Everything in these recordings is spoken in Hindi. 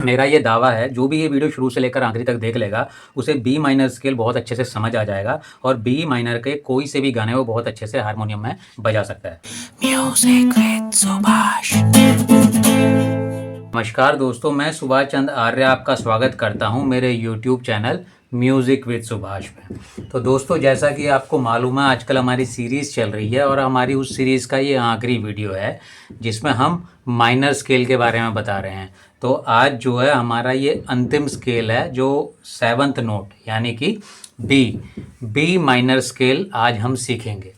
मेरा ये दावा है, जो भी ये वीडियो शुरू से लेकर आखिरी तक देख लेगा, उसे बी माइनर स्केल बहुत अच्छे से समझ आ जाएगा और बी माइनर के कोई से भी गाने वो बहुत अच्छे से हारमोनियम में बजा सकता है। Music with Subhash. नमस्कार दोस्तों, मैं सुभाष चंद्र आर्य आपका स्वागत करता हूं मेरे YouTube channel music with Subhash में। तो दोस्तों, जैसा कि आपको मालूम है, आजकल हमारी सीरीज़ चल रही है और हमारी उस सीरीज़ का ये आखिरी वीडियो है जिसमें हम माइनर स्केल के बारे में बता रहे हैं। तो आज जो है हमारा ये अंतिम स्केल है, जो 7th नोट यानी कि बी माइनर स्केल आज हम सीखेंगे।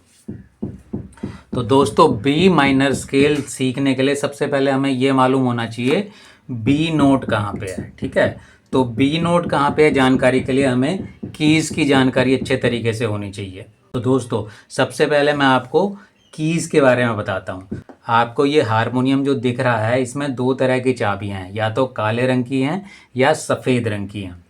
तो दोस्तों, बी माइनर स्केल सीखने के लिए सबसे पहले हमें ये मालूम होना चाहिए बी नोट कहाँ पे है। ठीक है, तो बी नोट कहाँ पे है जानकारी के लिए हमें कीज़ की जानकारी अच्छे तरीके से होनी चाहिए। तो दोस्तों, सबसे पहले मैं आपको कीज़ के बारे में बताता हूँ। आपको ये हारमोनियम जो दिख रहा है, इसमें दो तरह की चाबियाँ हैं, या तो काले रंग की हैं या सफ़ेद रंग की हैं।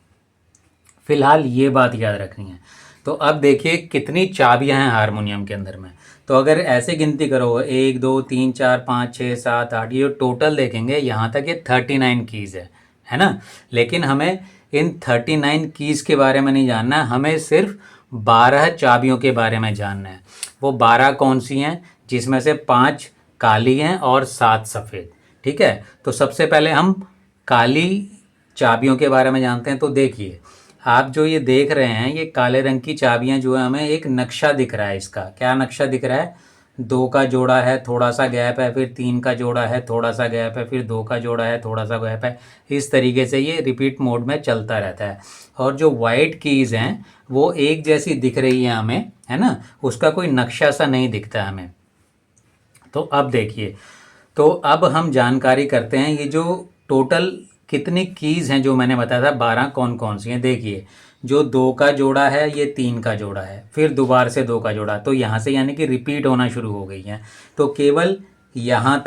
फिलहाल ये बात याद रखनी है। तो अब देखिए कितनी चाबियां हैं हारमोनियम के अंदर में। तो अगर ऐसे गिनती करो 1 2 3 4 5 6 7 8, ये टोटल देखेंगे यहाँ तक ये 39 कीज़ है ना। लेकिन हमें इन 39 कीज़ के बारे में नहीं जानना है, हमें सिर्फ 12 चाबियों के बारे में जानना है। वो 12 कौन सी हैं, जिसमें से 5 काली हैं और 7 सफ़ेद। ठीक है, तो सबसे पहले हम काली चाबियों के बारे में जानते हैं। तो देखिए, आप जो ये देख रहे हैं, ये काले रंग की चाबियां जो है, हमें एक नक्शा दिख रहा है। इसका क्या नक्शा दिख रहा है? 2 का जोड़ा है, थोड़ा सा गैप है, फिर 3 का जोड़ा है, थोड़ा सा गैप है, फिर 2 का जोड़ा है, थोड़ा सा गैप है। इस तरीके से ये रिपीट मोड में चलता रहता है। और जो वाइट कीज़ हैं वो एक जैसी दिख रही है हमें, है ना, उसका कोई नक्शा सा नहीं दिखता हमें। तो अब देखिए, तो अब हम जानकारी करते हैं ये जो टोटल कितनी कीज़ हैं जो मैंने बताया था 12 कौन कौन सी हैं। देखिए, जो 2 का जोड़ा है ये 3 का जोड़ा है, फिर दोबारा से 2 का जोड़ा, तो यहाँ से यानी कि रिपीट होना शुरू हो गई हैं। तो केवल यहाँ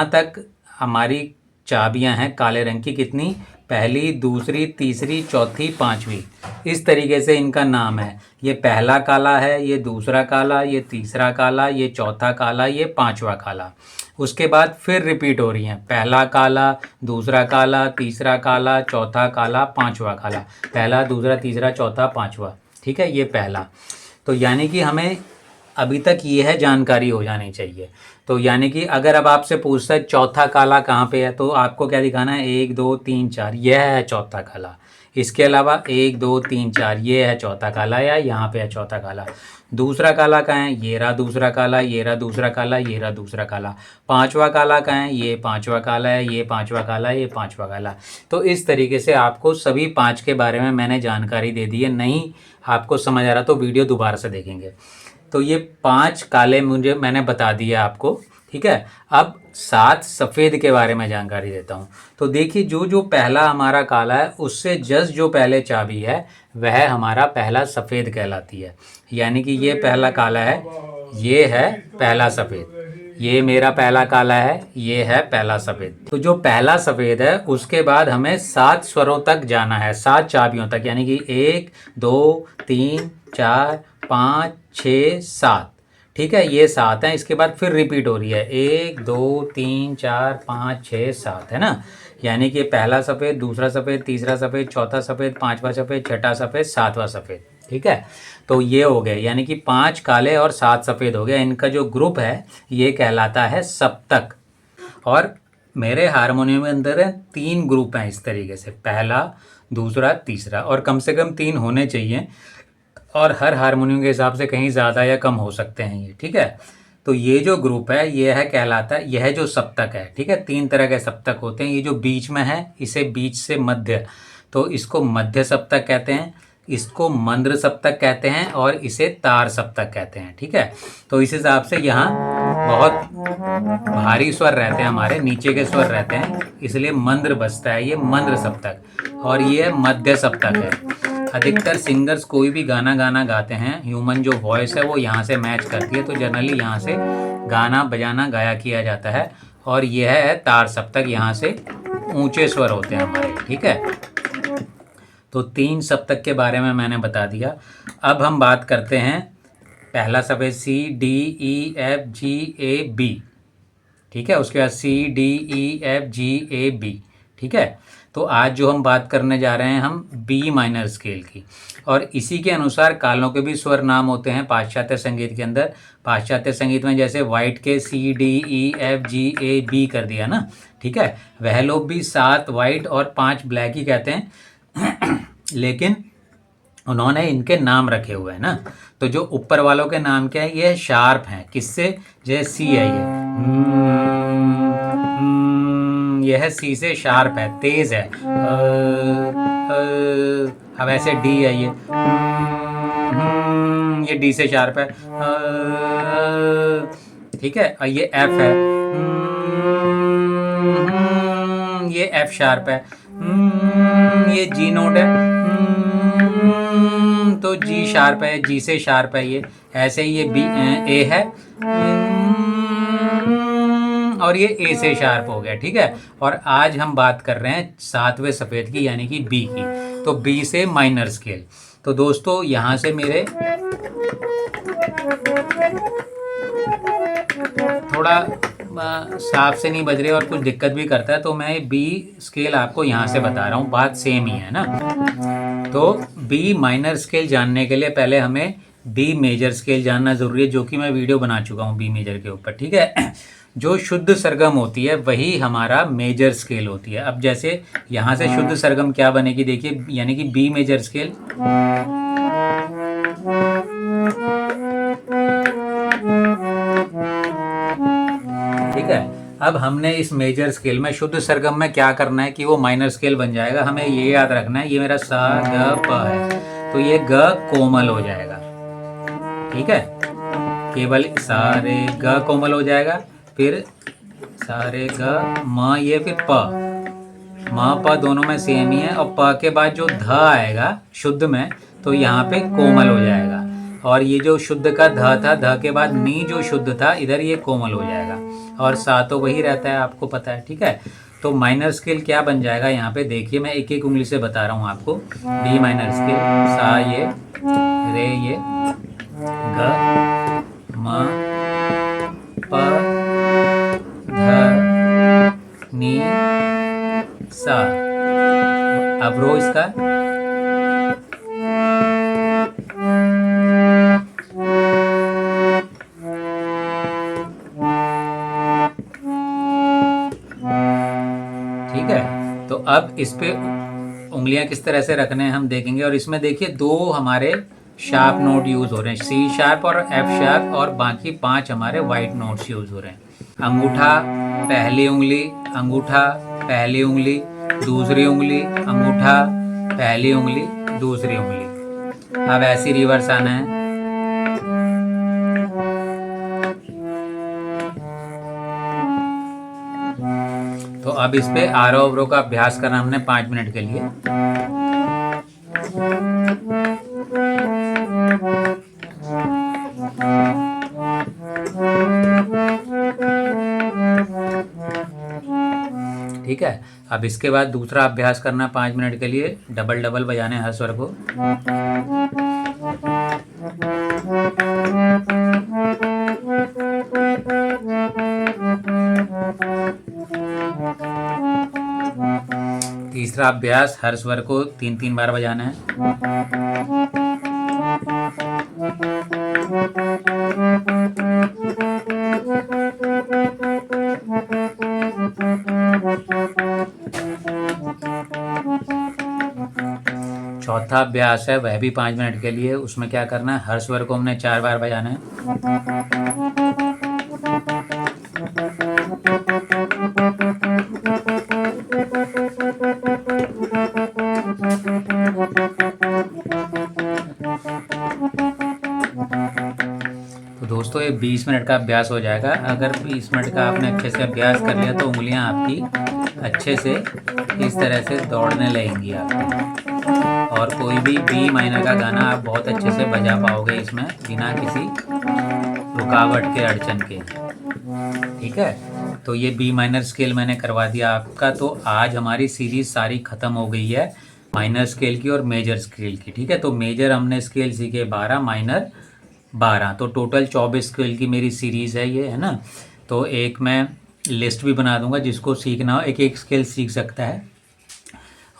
तक हमारी चाबियाँ हैं काले रंग की। कितनी? पहली, दूसरी, तीसरी, चौथी, पांचवी, इस तरीके से इनका नाम है। ये पहला काला है, ये दूसरा काला, ये तीसरा काला, ये चौथा काला, ये पांचवा काला। उसके बाद फिर रिपीट हो रही हैं, पहला काला, दूसरा काला, तीसरा काला, चौथा काला, पांचवा काला, पहला, दूसरा, तीसरा, चौथा, पांचवा। ठीक है, ये पहला। तो यानी कि हमें अभी तक ये है जानकारी हो जानी चाहिए। तो यानी कि अगर अब आपसे पूछता है चौथा काला कहाँ पे है, तो आपको क्या दिखाना है? 1 2 3 4, यह है चौथा काला। इसके अलावा 1 2 3 4, ये है चौथा काला, या यहाँ पे है चौथा काला। दूसरा काला कहाँ है? ये रहा दूसरा काला, ये रहा दूसरा काला, ये रहा दूसरा काला। पांचवा काला कहाँ है? ये पांचवा काला है, ये पांचवा काला, ये पांचवा काला। तो इस तरीके से आपको सभी 5 के बारे में मैंने जानकारी दे दी है। नहीं आपको समझ आ रहा तो वीडियो दोबारा से देखेंगे। तो ये 5 काले मैंने बता दिया आपको। ठीक है, अब 7 सफ़ेद के बारे में जानकारी देता हूँ। तो देखिए, जो पहला हमारा काला है, उससे जस्ट जो पहले चाबी है वह हमारा पहला सफ़ेद कहलाती है। यानी कि ये पहला काला है, ये है पहला सफ़ेद। ये मेरा पहला काला है, ये है पहला सफ़ेद। तो जो पहला सफ़ेद है, उसके बाद हमें 7 स्वरों तक जाना है, 7 चाबियों तक। यानी कि 1 2 3 4 5 6 7। ठीक है, ये 7 हैं। इसके बाद फिर रिपीट हो रही है, 1 2 3 4 5 6 7, है ना। यानी कि पहला सफ़ेद, दूसरा सफ़ेद, तीसरा सफ़ेद, चौथा सफ़ेद, पांचवा सफ़ेद, छठा सफ़ेद, सातवां सफ़ेद। ठीक है, तो ये हो गए, यानी कि 5 काले और 7 सफ़ेद हो गए। इनका जो ग्रुप है ये कहलाता है सप्तक। और मेरे हारमोनियम के अंदर है 3 ग्रुप हैं इस तरीके से, पहला, दूसरा, तीसरा, और कम से कम 3 होने चाहिए। और हर हारमोनियम के हिसाब से कहीं ज़्यादा या कम हो सकते हैं ये। ठीक है, तो ये जो ग्रुप है ये है कहलाता है, यह जो सप्तक है। ठीक है, 3 तरह के सप्तक होते हैं। ये जो बीच में है इसे बीच से मध्य, तो इसको मध्य सप्तक कहते हैं, इसको मंद्र सप्तक कहते हैं, और इसे तार सप्तक कहते हैं। ठीक है, तो इस हिसाब से यहाँ बहुत भारी स्वर रहते हैं, हमारे नीचे के स्वर रहते हैं, इसलिए मंद्र बजता है, ये मंद्र सप्तक। और ये मध्य सप्तक है। अधिकतर सिंगर्स कोई भी गाना गाते हैं, ह्यूमन जो वॉइस है वो यहाँ से मैच करती है, तो जनरली यहाँ से गाना बजाना गाया किया जाता है। और यह है तार सप्तक, यहाँ से ऊंचे स्वर होते हैं हमारे। ठीक है, तो 3 सप्तक के बारे में मैंने बता दिया। अब हम बात करते हैं पहला सफ़ेद, C D E F G A B। ठीक है, उसके बाद C D E F G A B। ठीक है। तो आज जो हम बात करने जा रहे हैं हम बी माइनर स्केल की, और इसी के अनुसार कालों के भी स्वर नाम होते हैं पाश्चात्य संगीत के अंदर। पाश्चात्य संगीत में जैसे वाइट के C D E F G A B कर दिया ना, ठीक है, वह लोग भी 7 वाइट और 5 ब्लैक ही कहते हैं लेकिन उन्होंने इनके नाम रखे हुए हैं ना। तो जो ऊपर वालों के नाम क्या है, ये शार्प हैं, किससे, जैसे सी है ये है सी से शार्प है, तेज है। अब ऐसे डी है ये डी से शार्प है, ठीक है। और ये एफ है, ये एफ शार्प है, ये जी नोट है, तो जी शार्प है, जी से शार्प है ये। ऐसे ही ये बी ए है, और ये ए से शार्प हो गया, ठीक है। और आज हम बात कर रहे हैं 7वें सफ़ेद की, यानी कि बी की। तो बी से माइनर स्केल। तो दोस्तों यहाँ से मेरे थोड़ा साफ से नहीं बज रहे और कुछ दिक्कत भी करता है, तो मैं बी स्केल आपको यहाँ से बता रहा हूँ, बात सेम ही है ना। तो बी माइनर स्केल जानने के लिए पहले हमें बी मेजर स्केल जानना ज़रूरी है, जो कि मैं वीडियो बना चुका हूँ बी मेजर के ऊपर, ठीक है। जो शुद्ध सरगम होती है वही हमारा मेजर स्केल होती है। अब जैसे यहाँ से शुद्ध सरगम क्या बनेगी देखिए, यानी कि बी मेजर स्केल, ठीक है। अब हमने इस मेजर स्केल में शुद्ध सरगम में क्या करना है कि वो माइनर स्केल बन जाएगा। हमें ये याद रखना है, ये मेरा सा ग प है, तो ये ग कोमल हो जाएगा, ठीक है। केवल सारे ग कोमल हो जाएगा, फिर सारे ग म, ये फिर प, म प दोनों में सेम ही है। और प के बाद जो ध आएगा शुद्ध में, तो यहाँ पे कोमल हो जाएगा। और ये जो शुद्ध का ध था, ध के बाद नी जो शुद्ध था, इधर ये कोमल हो जाएगा। और सा तो वही रहता है, आपको पता है, ठीक है। तो माइनर स्केल क्या बन जाएगा यहाँ पे देखिए, मैं एक एक उंगली से बता रहा हूँ आपको। डी माइनर स्केल, सा ये, रे ये, ग, म, प, ध, नी, सा। अब रो इसका, ठीक है। तो अब इस पे उंगलियां किस तरह से रखने हैं हम देखेंगे। और इसमें देखिए 2 हमारे शार्प नोट यूज हो रहे हैं, सी शार्प और एफ शार्प, और बाकी 5 हमारे वाइट नोट्स यूज हो रहे हैं। अंगूठा, पहली उंगली, अंगूठा, पहली उंगली, दूसरी उंगली, अंगूठा, पहली उंगली, दूसरी उंगली। अब ऐसी रिवर्स आना है। तो अब इस पे आरो अवरो का अभ्यास करना हमने 5 मिनट के लिए। ठीक है। अब इसके बाद दूसरा अभ्यास करना 5 मिनट के लिए, डबल डबल बजाने हर स्वर को। तीसरा अभ्यास हर स्वर को 3-3 बार बजाना है। चौथा अभ्यास है वह भी 5 मिनट के लिए। उसमें क्या करना है, हर स्वर को हमने 4 बार बजाना है। तो दोस्तों ये 20 मिनट का अभ्यास हो जाएगा। अगर 20 मिनट का आपने अच्छे से अभ्यास कर लिया तो उंगलियां आपकी अच्छे से इस तरह से दौड़ने लगेंगी आपको, और कोई भी बी माइनर का गाना आप बहुत अच्छे से बजा पाओगे इसमें बिना किसी रुकावट के, अड़चन के। ठीक है, तो ये बी माइनर स्केल मैंने करवा दिया आपका। तो आज हमारी सीरीज सारी ख़त्म हो गई है माइनर स्केल की और मेजर स्केल की। ठीक है, तो मेजर हमने स्केल सीखे 12, माइनर 12, तो टोटल 24 स्केल की मेरी सीरीज़ है ये, है ना। तो एक मैं लिस्ट भी बना दूंगा, जिसको सीखना हो एक एक स्केल सीख सकता है।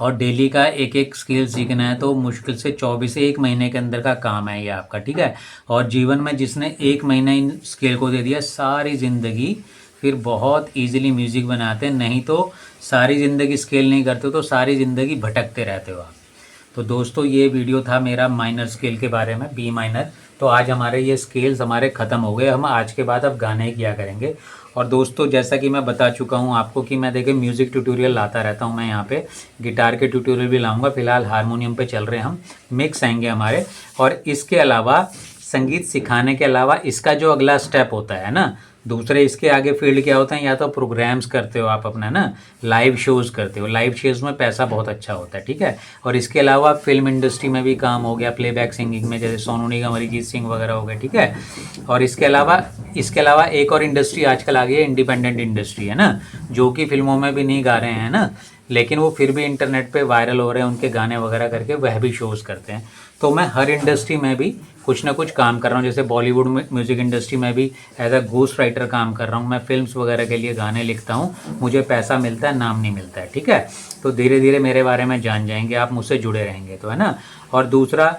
और डेली का एक एक स्किल सीखना है तो मुश्किल से 24 से 1 महीने के अंदर का काम है ये आपका, ठीक है। और जीवन में जिसने 1 महीना इन स्किल को दे दिया, सारी ज़िंदगी फिर बहुत इजीली म्यूज़िक बनाते हैं। नहीं तो सारी ज़िंदगी स्केल नहीं करते तो सारी ज़िंदगी भटकते रहते हो आप। तो दोस्तों ये वीडियो था मेरा माइनर स्केल के बारे में, बी माइनर। तो आज हमारे ये स्केल्स हमारे ख़त्म हो गए, हम आज के बाद अब गाने किया करेंगे। और दोस्तों जैसा कि मैं बता चुका हूँ आपको कि मैं देखिए म्यूज़िक ट्यूटोरियल लाता रहता हूँ, मैं यहाँ पे गिटार के ट्यूटोरियल भी लाऊंगा। फिलहाल हारमोनियम पे चल रहे हैं हम, मिक्स आएंगे हमारे। और इसके अलावा संगीत सिखाने के अलावा इसका जो अगला स्टेप होता है ना, दूसरे इसके आगे फील्ड क्या होता है, या तो प्रोग्राम्स करते हो आप अपना ना, लाइव शोज़ करते हो। लाइव शोज़ में पैसा बहुत अच्छा होता है, ठीक है। और इसके अलावा फिल्म इंडस्ट्री में भी काम हो गया, प्लेबैक सिंगिंग में, जैसे सोनू निगम, अरिजीत सिंह वगैरह हो गए, ठीक है। और इसके अलावा एक और इंडस्ट्री आजकल आ गई है, इंडिपेंडेंट इंडस्ट्री है ना, जो कि फिल्मों में भी नहीं गा रहे हैं ना, लेकिन वो फिर भी इंटरनेट पे वायरल हो रहे हैं, उनके गाने वगैरह करके वह भी शोज़ करते हैं। तो मैं हर इंडस्ट्री में भी कुछ ना कुछ काम कर रहा हूँ। जैसे बॉलीवुड म्यूज़िक इंडस्ट्री में भी एज अ घोस्ट राइटर काम कर रहा हूँ। मैं फिल्म्स वगैरह के लिए गाने लिखता हूँ, मुझे पैसा मिलता है, नाम नहीं मिलता है, ठीक है। तो धीरे धीरे मेरे बारे में जान जाएंगे आप, मुझसे जुड़े रहेंगे तो, है ना। और दूसरा,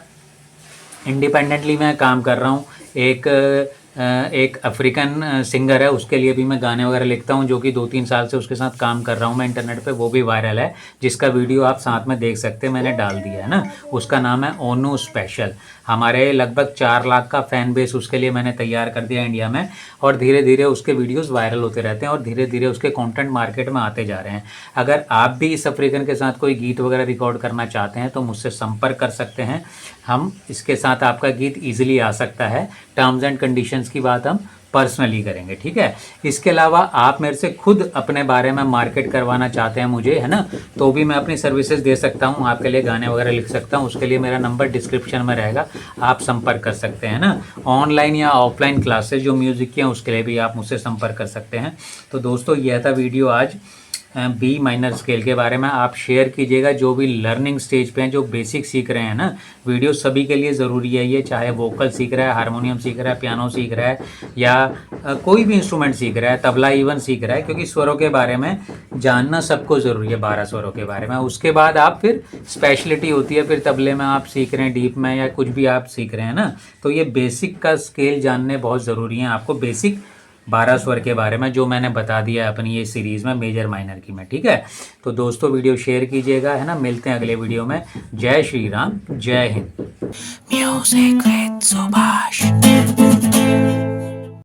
इंडिपेंडेंटली मैं काम कर रहा हूँ। एक अफ्रीकन सिंगर है, उसके लिए भी मैं गाने वगैरह लिखता हूँ, जो कि 2-3 साल से उसके साथ काम कर रहा हूँ मैं इंटरनेट पे। वो भी वायरल है, जिसका वीडियो आप साथ में देख सकते हैं, मैंने डाल दिया है ना। उसका नाम है ओनू स्पेशल। हमारे लगभग 4 लाख का फ़ैन बेस उसके लिए मैंने तैयार कर दिया इंडिया में। और धीरे धीरे उसके वीडियोज़ वायरल होते रहते हैं और धीरे धीरे उसके कॉन्टेंट मार्केट में आते जा रहे हैं। अगर आप भी इस अफ्रीकन के साथ कोई गीत वगैरह रिकॉर्ड करना चाहते हैं तो मुझसे संपर्क कर सकते हैं। हम इसके साथ आपका गीत ईजिली आ सकता है। टर्म्स एंड कंडीशंस की बात हम पर्सनली करेंगे, ठीक है। इसके अलावा आप मेरे से खुद अपने बारे में मार्केट करवाना चाहते हैं मुझे, है ना, तो भी मैं अपनी सर्विसेज दे सकता हूँ, आपके लिए गाने वगैरह लिख सकता हूँ। उसके लिए मेरा नंबर डिस्क्रिप्शन में रहेगा, आप संपर्क कर सकते हैं ना। ऑनलाइन या ऑफलाइन क्लासेज जो म्यूज़िक की हैं उसके लिए भी आप मुझसे संपर्क कर सकते हैं। तो दोस्तों यह था वीडियो आज बी माइनर स्केल के बारे में। आप शेयर कीजिएगा, जो भी लर्निंग स्टेज पे हैं, जो बेसिक सीख रहे हैं ना, वीडियो सभी के लिए ज़रूरी है ये, चाहे वोकल सीख रहा है, हारमोनियम सीख रहा है, पियानो सीख रहा है, या कोई भी इंस्ट्रूमेंट सीख रहा है, तबला इवन सीख रहा है, क्योंकि स्वरों के बारे में जानना सबको ज़रूरी है, 12 स्वरों के बारे में। उसके बाद आप फिर स्पेशलिटी होती है, फिर तबले में आप सीख रहे हैं, डीप में, या कुछ भी आप सीख रहे हैं ना, तो ये बेसिक का स्केल जानने बहुत ज़रूरी है आपको, बेसिक 12 स्वर के बारे में, जो मैंने बता दिया है अपनी ये सीरीज़ में, मेजर माइनर की में, ठीक है। तो दोस्तों वीडियो शेयर कीजिएगा, है ना। मिलते हैं अगले वीडियो में। जय श्री राम, जय हिंद। Music with Subhash.